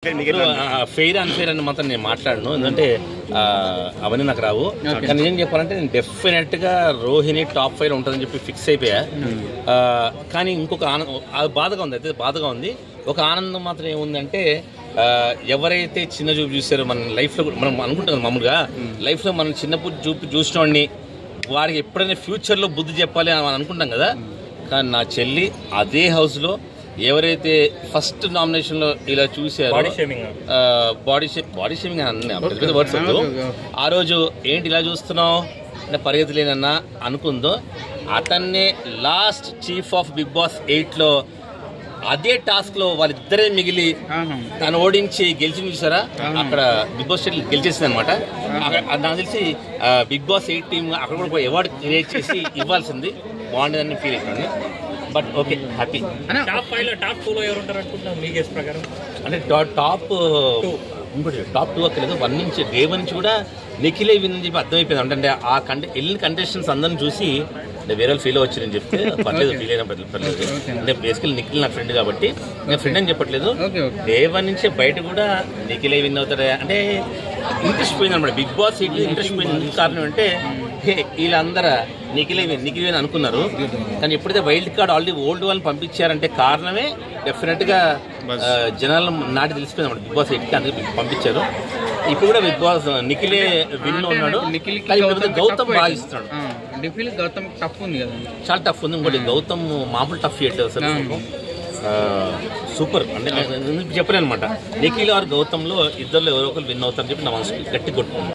Fair unfair అని మాత్రం నేను మాట్లాడను, ఎందుకంటే అవన్నీ నాకు రావు. కానీ నిజం చెప్పాలంటే నేను డెఫినెట్గా రోహిణి టాప్ 5 ఉంటుందని చెప్పి ఫిక్స్ అయిపోయా. కానీ ఇంకొక అది బాధగా ఉంది, అయితే బాధగా ఉంది. ఒక ఆనందం మాత్రం ఏముందంటే ఎవరైతే చిన్న చూపు చూసారో మన లైఫ్లో, మనం అనుకుంటాం మామూలుగా లైఫ్లో మనం చిన్న చూపు చూసిన వాడిని వాడికి ఎప్పుడైనా ఫ్యూచర్లో బుద్ధి చెప్పాలి అని అనుకుంటాం కదా. కానీ నా చెల్లి అదే హౌస్లో ఎవరైతే ఫస్ట్ నామినేషన్లో ఇలా చూసారో బాడీ షేమింగ్ అన్న వర్డ్స్ ఆ రోజు ఏంటి ఇలా చూస్తున్నావు అంటే పరిగెత్తలేనన్నా అనుకుందో, అతన్నే last chief of Bigg Boss 8లో అదే టాస్క్ లో వాళ్ళిద్దరే మిగిలి తను ఓడించి గెలిచి చూసారా, అక్కడ బిగ్ బాస్ గెలిచేసింది అనమాట. నాకు తెలిసి బిగ్ బాస్ 8 టీమ్ అక్కడ కూడా అవార్డు క్రియేట్ చేసి ఇవ్వాల్సింది, బాగుండేదని ఫీల్ అవుతుంది. But okay, happy. టాప్ 2లో ఎవరు ఉంటారు అనుకుంటున్నాం మీ గెస్ ప్రకారం? అంటే టాప్ 2 అక్కర్లేదు, 1 నుంచి డే 1 నుంచి కూడా నిఖిలే విన్ అని చెప్పి అర్థమైపోయింది. అంటే ఆ వెళ్ళిన కంటెస్టెంట్స్ అందరిని చూసి వేరే వాళ్ళు ఫీల్ అవ్వచ్చని చెప్తే పర్లేదు, ఫీల్ అయినా పర్లేదు. అంటే బేసికల్ నిఖిల్ నా ఫ్రెండ్ కాబట్టి నేను ఫ్రెండ్ అని చెప్పట్లేదు. డే 1 నుంచి బయట కూడా నిఖిలే విన్ అవుతాడా అంటే ఇంట్రెస్ట్ పోయింది అనమాట. బిగ్ బాస్ ఇంట్రెస్ట్ పోయింది. కారణం అంటే వీళ్ళందరూ నిఖిలే విన్ అనుకున్నారు, కానీ ఎప్పుడైతే వైల్డ్ కార్డ్ ఆల్రెడీ ఓల్డ్ వాళ్ళని పంపించారంటే కారణమే డెఫినెట్గా జనాలు నాటి తెలిసిపోయింది అనమాట. బిగ్ బాస్ 8కి అందుకే పంపించారు. ఇప్పుడు కూడా బిగ్ బాస్ నిఖిలే విన్ ఉన్నాడు, గౌతమ్ బాగా ఇస్తున్నాడు. గౌతమ్ టఫ్ ఉంది కదా, చాలా టఫ్ ఉంది. ఇంకోటి గౌతమ్ మామూలు టఫ్ చేయట్లేదు అసలు, సూపర్. అంటే చెప్పలేను అనమాట. నిఖిల్ ఆర్ గౌతమ్లో ఇద్దరులో ఎవరో ఒకరు విన్ అవుతారని చెప్పి నా మనసు గట్టి కొట్టుకుంది.